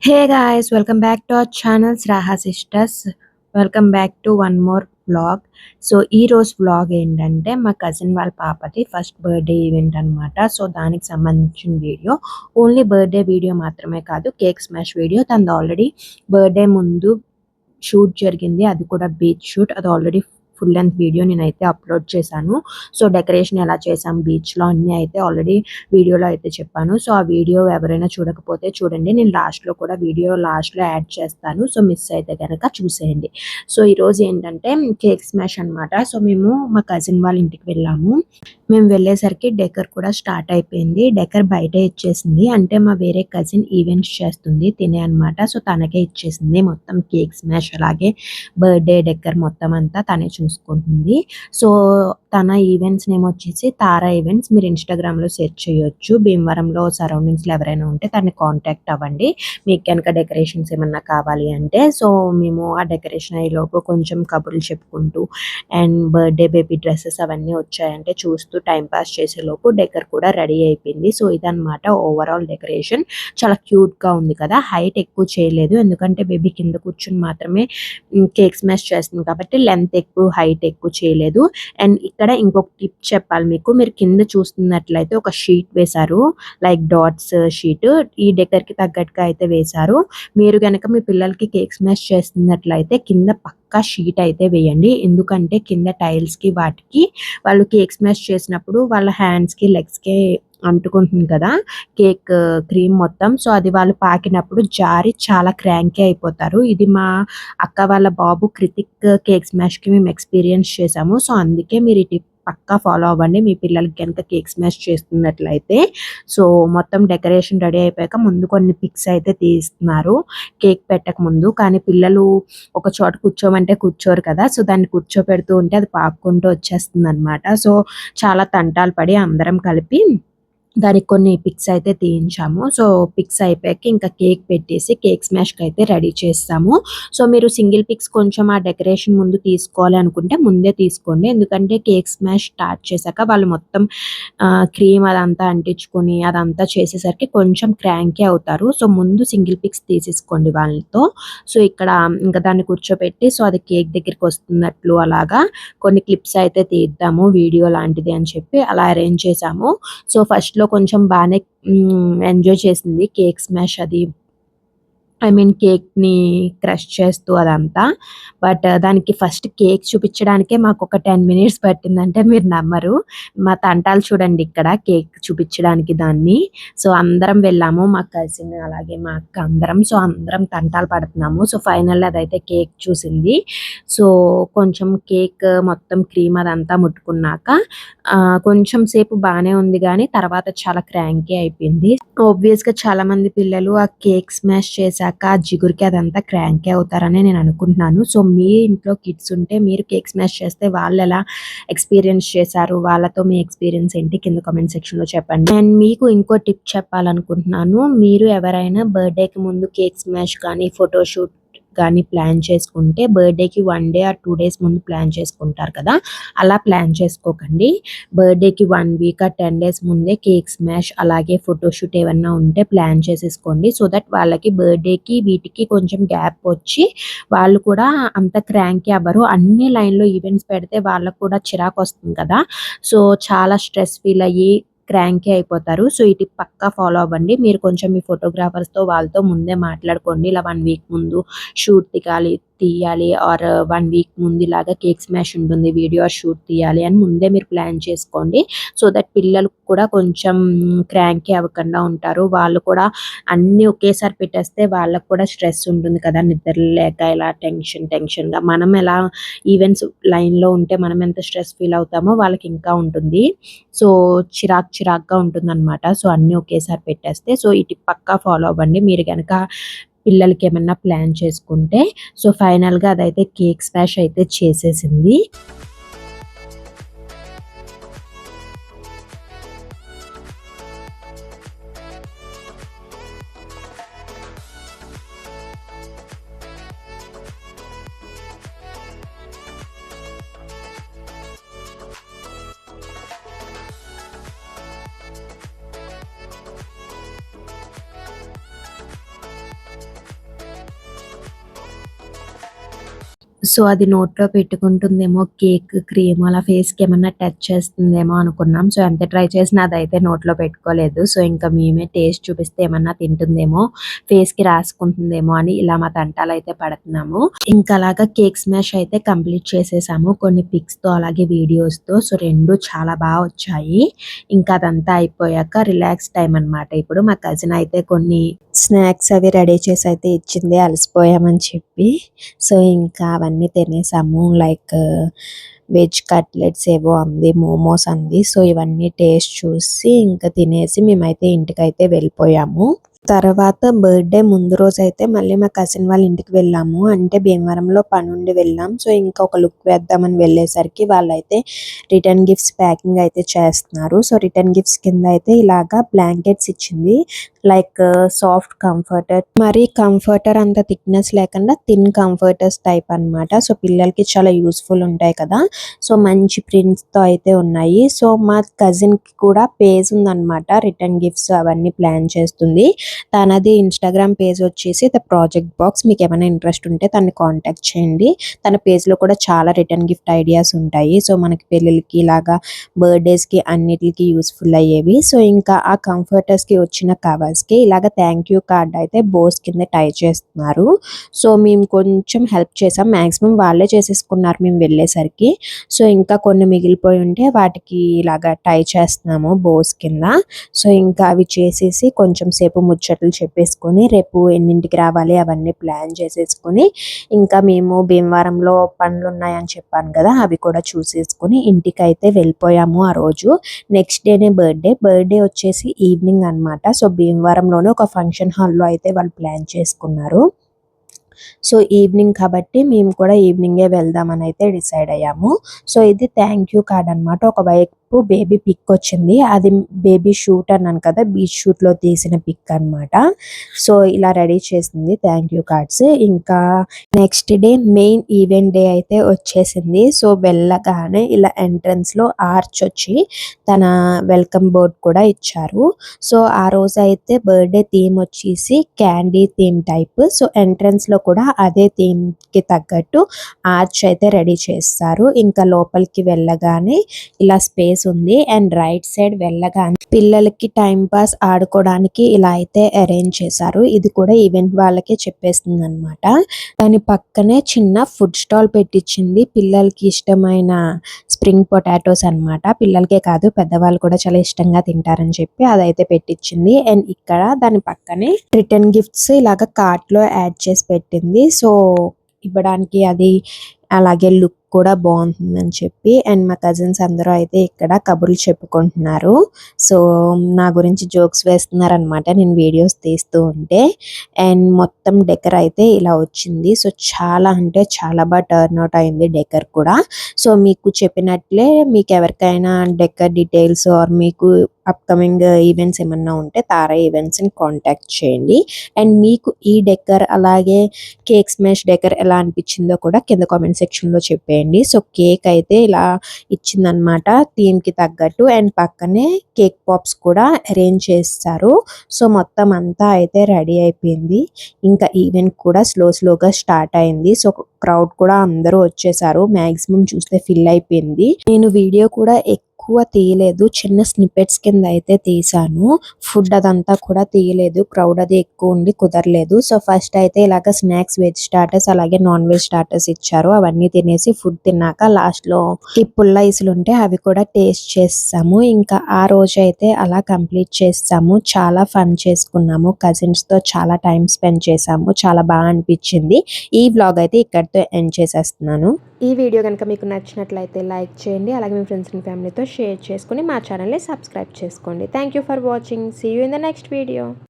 Hey guys, welcome back to our channel Raha Sisters. Welcome back to one more vlog. So ఈ రోజు vlog ఏంటంటే మా cousin వాళ్ళ పాపది ఫస్ట్ బర్త్డే ఈవెంట్ అనమాట. సో దానికి సంబంధించిన వీడియో, ఓన్లీ బర్త్డే వీడియో మాత్రమే కాదు, కేక్ స్మాష్ వీడియో. తనది ఆల్రెడీ బర్త్డే ముందు షూట్ జరిగింది, అది కూడా బీచ్ షూట్. అది ఆల్రెడీ ఫుల్ లెంత్ వీడియో నేనైతే అప్లోడ్ చేశాను. సో డెకరేషన్ ఎలా చేసాం బీచ్లో అన్నీ అయితే ఆల్రెడీ వీడియోలో అయితే చెప్పాను. సో ఆ వీడియో ఎవరైనా చూడకపోతే చూడండి, నేను లాస్ట్లో కూడా వీడియో లాస్ట్లో యాడ్ చేస్తాను. సో మిస్ అయితే కనుక చూసేయండి. సో ఈరోజు ఏంటంటే కేక్ స్మాష్ అనమాట. సో మేము మా కజిన్ వాళ్ళ ఇంటికి వెళ్ళాము. మేము వెళ్ళేసరికి డెకర్ కూడా స్టార్ట్ అయిపోయింది. డెకర్ బయటే ఇచ్చేసింది, అంటే మా వేరే కజిన్ ఈవెంట్స్ చేస్తుంది తినే అనమాట. సో తనకే ఇచ్చేసింది మొత్తం కేక్ స్మాష్, అలాగే బర్త్డే డెకర్ మొత్తం అంతా తనే చూసుకుంటుంది. సో తన ఈవెంట్స్ నేమ్ వచ్చేసి తారా ఈవెంట్స్. మీరు ఇన్స్టాగ్రామ్లో సెర్చ్ చేయొచ్చు. భీమవరంలో సరౌండింగ్స్లో ఎవరైనా ఉంటే తనని కాంటాక్ట్ అవ్వండి, మీకు కనుక డెకరేషన్స్ ఏమన్నా కావాలి అంటే. సో మేము ఆ డెకరేషన్ అయ్యేలోపు కొంచెం కబుర్లు చెప్పుకుంటూ అండ్ బర్త్డే బేబీ డ్రెస్సెస్ అవన్నీ వచ్చాయంటే చూస్తూ టైం పాస్ చేసేలోపు డెకర్ కూడా రెడీ అయిపోయింది. సో ఇదనమాట ఓవరాల్ డెకరేషన్. చాలా క్యూట్గా ఉంది కదా. హైట్ ఎక్కువ చేయలేదు, ఎందుకంటే బేబీ కింద కూర్చుని మాత్రమే కేక్ స్మాష్ చేస్తుంది కాబట్టి లెంత్ ఎక్కువ హైట్ ఎక్కువ చేయలేదు. అండ్ ఇక్కడ ఇంకొక టిప్ చెప్పాలి మీకు. మీరు కింద చూస్తున్నట్లయితే ఒక షీట్ వేశారు, లైక్ డాట్స్ షీట్. ఈ డెకర్కి తగ్గట్టుగా అయితే వేశారు. మీరు కనుక మీ పిల్లలకి కేక్ స్మాష్ చేస్తున్నట్లయితే కింద పక్కా షీట్ అయితే వేయండి, ఎందుకంటే కింద టైల్స్కి వాటికి వాళ్ళు కేక్ స్మాష్ చేసినప్పుడు వాళ్ళ హ్యాండ్స్కి లెగ్స్కి అంటుకుంటుంది కదా కేక్ క్రీమ్ మొత్తం. సో అది వాళ్ళు పాకినప్పుడు జారి చాలా క్రాంకీ అయిపోతారు. ఇది మా అక్క వాళ్ళ బాబు కృతిక్ కేక్ స్మాష్కి మేము ఎక్స్పీరియన్స్ చేసాము. సో అందుకే మీరు ఈ టిప్ పక్కా ఫాలో అవ్వండి మీ పిల్లలకి కనుక కేక్ స్మాష్ చేస్తున్నట్లయితే. సో మొత్తం డెకరేషన్ రెడీ అయిపోయాక ముందు కొన్ని పిక్స్ అయితే తీస్తున్నారు కేక్ పెట్టక ముందు. కానీ పిల్లలు ఒక చోట కూర్చోమంటే కూర్చోరు కదా. సో దాన్ని కూర్చోపెడుతూ ఉంటే అది పాక్కుంటూ వచ్చేస్తుంది అనమాట. సో చాలా తంటాలు పడి అందరం కలిపి దానికి కొన్ని పిక్స్ అయితే తీయించాము. సో పిక్స్ అయిపోయాక ఇంకా కేక్ పెట్టేసి కేక్ స్మాష్కి అయితే రెడీ చేస్తాము. సో మీరు సింగిల్ పిక్స్ కొంచెం ఆ డెకరేషన్ ముందు తీసుకోవాలి అనుకుంటే ముందే తీసుకోండి, ఎందుకంటే కేక్ స్మాష్ స్టార్ట్ చేశాక వాళ్ళు మొత్తం క్రీమ్ అదంతా అంటించుకొని అదంతా చేసేసరికి కొంచెం క్రాంకీ అవుతారు. సో ముందు సింగిల్ పిక్స్ తీసేసుకోండి వాళ్ళతో. సో ఇక్కడ ఇంకా దాన్ని కూర్చోపెట్టి సో అది కేక్ దగ్గరికి వస్తున్నట్లు అలాగా కొన్ని క్లిప్స్ అయితే తీద్దాము వీడియో లాంటిది అని చెప్పి అలా అరేంజ్ చేసాము. సో ఫస్ట్‌లో కొంచెం బానే ఎంజాయ్ చేసింది కేక్ స్మాష్ అది. ఐ మీన్ కేక్‌ని క్రష్ చేస్తూ అదంతా. బట్ దానికి ఫస్ట్ కేక్ చూపించడానికే మాకొక 10 మినిట్స్ పట్టిందంటే మీరు నమ్మరు. మా తంటాలు చూడండి ఇక్కడ కేక్ చూపించడానికి దాన్ని. సో అందరం వెళ్ళాము, మా కజిన్ అలాగే మా అక్క అందరం. సో అందరం తంటాలు పడుతున్నాము. సో ఫైనల్లీ అదైతే కేక్ చూసింది. సో కొంచెం కేక్ మొత్తం క్రీమ్ అదంతా ముట్టుకున్నాక కొంచెం సేపు బానే ఉంది గానీ తర్వాత చాలా క్రాంకీ అయిపోయింది. ఆబ్వియస్‌గా చాలా మంది పిల్లలు ఆ కేక్ స్మాష్ చేశాక ఆ జిగురుకి అదంతా క్రాంకీ అవుతారని నేను అనుకుంటున్నాను. సో మీ ఇంట్లో కిడ్స్ ఉంటే మీరు కేక్ స్మాష్ చేస్తే వాళ్ళెలా ఎక్స్‌పీరియన్స్ చేశారు? వాళ్ళతో మీ ఎక్స్‌పీరియన్స్ ఏంటి కింద కామెంట్ సెక్షన్‌లో చెప్పండి. అండ్ మీకు ఇంకో టిప్ చెప్పాలనుకుంటున్నాను. మీరు ఎవరైనా బర్త్‌డేకి ముందు కేక్ స్మాష్ కానీ, ఫోటోషూట్ కానీ ప్లాన్ చేసుకుంటే బర్త్‌డేకి 1 డే ఆర్ 2 డేస్ ముందు ప్లాన్ చేసుకుంటారు కదా. అలా ప్లాన్ చేసుకోకండి. బర్త్‌డేకి 1 వీక్ ఆర్ 10 డేస్ ముందే కేక్ స్మాష్ అలాగే ఫోటోషూట్ ఏమన్నా ఉంటే ప్లాన్ చేసేసుకోండి. సో దట్ వాళ్ళకి బర్త్‌డేకి వీటికి కొంచెం గ్యాప్ వచ్చి వాళ్ళు కూడా అంత క్రాంకీ అవ్వరు. అన్ని లైన్‌లో ఈవెంట్స్ పెడితే వాళ్ళకి కూడా చిరాకొస్తుంది కదా. సో చాలా స్ట్రెస్ ఫీల్ అయ్యి క్రాంకీ అయిపోతారు. సో ఈ టిప్ పక్కా ఫాలో అవ్వండి. మీరు కొంచెం మీ ఫోటోగ్రాఫర్స్‌తో వాళ్ళతో ముందే మాట్లాడుకోండి. ఇలా 1 వీక్ ముందు షూట్ తీయాలి ఆర్ 1 వీక్ ముందు ఇలాగా కేక్ స్మాష్ ఉంటుంది, వీడియో ఆర్ షూట్ తీయాలి అని ముందే మీరు ప్లాన్ చేసుకోండి. సో దట్ పిల్లలకు కూడా కొంచెం క్రాంకీ అవ్వకుండా ఉంటారు. వాళ్ళు కూడా అన్నీ ఒకేసారి పెట్టేస్తే వాళ్ళకి కూడా స్ట్రెస్ ఉంటుంది కదా, నిద్ర లేక ఇలా టెన్షన్‌గా. మనం ఎలా ఈవెంట్స్ లైన్‌లో ఉంటే మనం ఎంత స్ట్రెస్ ఫీల్ అవుతామో వాళ్ళకి ఇంకా ఉంటుంది. సో చిరాకుగా ఉంటుందనమాట. సో అన్నీ ఒకేసారి పెట్టేస్తే. సో ఈ టిప్ పక్కా ఫాలో అవ్వండి మీరు గనక పిల్లలకి ఏమన్నా ప్లాన్ చేసుకుంటే. సో ఫైనల్‌గా అదైతే కేక్ స్మాష్ అయితే చేసేసింది. సో, అది నోట్లో పెట్టుకుంటుందేమో కేక్, క్రీమ్ అలా ఫేస్‌కి ఏమన్నా టచ్ చేస్తుందేమో అనుకున్నాం. సో, ఎంత ట్రై చేసినా అదైతే నోట్లో పెట్టుకోలేదు. సో, ఇంకా మేమే టేస్ట్ చూపిస్తే ఏమన్నా తింటుందేమో, ఫేస్‌కి రాసుకుంటుందేమో అని ఇలా మా తంటాలైతే పడుతున్నాము. ఇంకా అలాగా కేక్ స్మాష్ అయితే కంప్లీట్ చేసేసాము. కొన్ని పిక్స్‌తో అలాగే వీడియోస్‌తో. సో, 2 చాలా వచ్చాయి. ఇంకా అదంతా అయిపోయాక రిలాక్స్ టైమ్ అనమాట. ఇప్పుడు మా కజిన్ అయితే కొన్ని స్నాక్స్ అవి రెడీ చేసి అయితే ఇచ్చింది అలసిపోయామని చెప్పి. సో, ఇంకా అవన్నీ తినేసాము. లైక్ వెజ్ కట్లెట్స్ ఏవో అంది, మోమోస్ అంది. సో, ఇవన్నీ టేస్ట్ చూసి ఇంకా తినేసి మేమైతే ఇంటికైతే వెళ్ళిపోయాము. తర్వాత బర్త్‌డే ముందు రోజైతే మళ్ళీ మా కజిన్ వాళ్ళ ఇంటికి వెళ్ళాము. అంటే భీమవరంలో పనుండి వెళ్ళాం. సో, ఇంకా ఒక లుక్ వేద్దామని వెళ్ళేసరికి వాళ్ళైతే రిటర్న్ గిఫ్ట్స్ ప్యాకింగ్ అయితే చేస్తున్నారు. సో, రిటర్న్ గిఫ్ట్స్ కింద అయితే ఇలాగా బ్లాంకెట్స్ ఇచ్చింది. లైక్ సాఫ్ట్ కంఫర్టర్, మరి కంఫర్టర్ అంత థిక్‌నెస్ లేకుండా థిన్ కంఫర్టర్స్ టైప్ అనమాట. సో, పిల్లలకి చాలా యూజ్‌ఫుల్ ఉంటాయి కదా! సో, మంచి ప్రింట్స్‌తో అయితే ఉన్నాయి. సో, మా కజిన్‌కి కూడా పేజ్ ఉందనమాట. రిటర్న్ గిఫ్ట్స్ అవన్నీ ప్లాన్ చేస్తుంది. తనది ఇన్‌స్టాగ్రామ్ పేజ్ వచ్చేసి ద ప్రాజెక్ట్ బాక్స్. మీకేమైనా ఇంట్రెస్ట్ ఉంటే తనని కాంటాక్ట్ చేయండి. తన పేజ్‌లో కూడా చాలా రిటర్న్ గిఫ్ట్ ఐడియాస్ ఉంటాయి. సో, మనకి పెళ్ళిళ్ళకి ఇలాగా బర్త్‌డేస్‌కి అన్నిట్లికి యూజ్‌ఫుల్ అయ్యేవి. సో, ఇంకా ఆ కంఫర్టర్స్‌కి వచ్చిన కవర్స్‌కి ఇలాగ థ్యాంక్ యూ కార్డ్ అయితే బోస్ కింద టై చేస్తున్నారు. సో, మేము కొంచెం హెల్ప్ చేసాం. మాక్సిమం వాళ్ళే చేసేసుకున్నారు మేము వెళ్ళేసరికి. సో, ఇంకా కొన్ని మిగిలిపోయి ఉంటే వాటికి ఇలాగ టై చేస్తున్నాము బోస్ కింద. సో, ఇంకా అవి చేసేసి కొంచెం సేపు ముచ్చట్లు చెప్పేసుకొని రేపు ఎన్నింటికి రావాలి అవన్నీ ప్లాన్ చేసేసుకొని ఇంకా మేము భీమవరంలో పనులున్నాయని చెప్పాను కదా! అవి కూడా చూసేసుకొని ఇంటికైతే వెళ్ళిపోయాము ఆ రోజు. నెక్స్ట్ డేనే బర్త్‌డే వచ్చేసి ఈవినింగ్ అనమాట. సో, భీమవరంలోనే ఒక ఫంక్షన్ హాల్‌లో అయితే వాళ్ళు ప్లాన్ చేసుకున్నారు. సో, ఈవినింగ్ కాబట్టి మేము కూడా ఈవినింగే వెళ్దామని అయితే డిసైడ్ అయ్యాము. సో, ఇది థ్యాంక్ యూ కార్డ్ అనమాట. ఒకవైపు బేబీ పిక్ వచ్చింది. అది బేబీ షూట్ అన్నాను కదా! బీచ్ షూట్‌లో తీసిన పిక్ అనమాట. సో, ఇలా రెడీ చేసింది థ్యాంక్ యూ కార్డ్స్. ఇంకా next day main event day అయితే వచ్చేసింది. సో, వెళ్ళగానే ఇలా ఎంట్రన్స్‌లో ఆర్చ్ వచ్చి తన వెల్కమ్ బోర్డ్ కూడా ఇచ్చారు. సో, ఆ రోజైతే బర్త్‌డే థీమ్ వచ్చేసి క్యాండీ థీమ్ టైప్. సో, ఎంట్రన్స్‌లో కూడా అదే థీమ్‌కి తగ్గట్టు ఆర్చ్ అయితే రెడీ చేస్తారు. ఇంకా లోపలికి వెళ్ళగానే ఇలా స్పేస్ ఉంది. అండ్ రైట్ సైడ్ వెళ్ళగానే పిల్లలకి టైం పాస్ ఆడుకోవడానికి ఇలా అయితే అరేంజ్ చేశారు. ఇది కూడా ఈవెంట్ వాళ్ళకే చెప్పేస్తుందనమాట. దాని పక్కనే చిన్న ఫుడ్ స్టాల్ పెట్టించింది. పిల్లలకి ఇష్టమైన స్ప్రింగ్ పొటాటోస్ అనమాట. పిల్లలకే కాదు పెద్దవాళ్ళు కూడా చాలా ఇష్టంగా తింటారని చెప్పి అదైతే పెట్టించింది. అండ్ ఇక్కడ దాని పక్కనే రిటర్న్ గిఫ్ట్స్ ఇలాగ కార్ట్‌లో యాడ్ చేసి పెట్టింది. సో, ఇవ్వడానికి అది అలాగే లుక్ కూడా బాగుంటుందని చెప్పి. అండ్ మా కజిన్స్ అందరూ అయితే ఇక్కడ కబుర్లు చెప్పుకుంటున్నారు. సో, నా గురించి జోక్స్ వేస్తున్నారనమాట నేను వీడియోస్ తీస్తూ ఉంటే. అండ్ మొత్తం డెకర్ అయితే ఇలా వచ్చింది. సో, చాలా అంటే చాలా బాగా టర్న్ అవుట్ అయింది డెకర్ కూడా. సో, మీకు చెప్పినట్లే మీకు ఎవరికైనా డెకర్ డీటెయిల్స్ ఆర్ మీకు అప్కమింగ్ ఈవెంట్స్ ఏమన్నా ఉంటే తారా ఈవెంట్స్‌ని కాంటాక్ట్ చేయండి. అండ్ మీకు ఈ డెకర్ అలాగే కేక్ స్మాష్ డెకర్ ఎలా అనిపించిందో కూడా కింద కామెంట్ సెక్షన్‌లో చెప్పేయండి. సో, కేక్ అయితే ఇలా ఇచ్చిందనమాట థీమ్‌కి తగ్గట్టు. అండ్ పక్కనే కేక్ పాప్స్ కూడా అరేంజ్ చేస్తారు. సో, మొత్తం అంతా అయితే రెడీ అయిపోయింది. ఇంకా ఈవెంట్ కూడా స్లోగా స్టార్ట్ అయింది. సో, క్రౌడ్ కూడా అందరూ వచ్చేసారు. మాక్సిమం చూస్తే ఫిల్ అయిపోయింది. నేను వీడియో కూడా ఎక్కువ తీయలేదు. చిన్న స్నిప్పెట్స్ కింద అయితే తీశాను. ఫుడ్ అదంతా కూడా తీయలేదు. క్రౌడ్ అది ఎక్కువ ఉండి కుదరలేదు. సో, ఫస్ట్ అయితే ఇలాగ స్నాక్స్ వెజ్ స్టార్టర్స్ అలాగే నాన్ వెజ్ స్టార్టర్స్ ఇచ్చారు. అవన్నీ తినేసి ఫుడ్ తిన్నాక లాస్ట్‌లో ఈ పుల్ల ఐసులు ఉంటే అవి కూడా టేస్ట్ చేసాము. ఇంకా ఆ రోజు అయితే అలా కంప్లీట్ చేసాము. చాలా ఫన్ చేసుకున్నాము. కజిన్స్‌తో చాలా టైం స్పెండ్ చేసాము. చాలా బాగా అనిపించింది. ఈ వ్లాగ్ అయితే ఇక్కడితో ఎండ్ చేసేస్తున్నాను. ఈ వీడియో కనుక మీకు నచ్చినట్లయితే లైక్ చేయండి. అలాగే మీ ఫ్రెండ్స్ అండ్ ఫ్యామిలీతో షేర్ చేసుకొని మా ఛానల్ని సబ్స్క్రైబ్ చేసుకోండి. Thank you for watching. See you in the next video.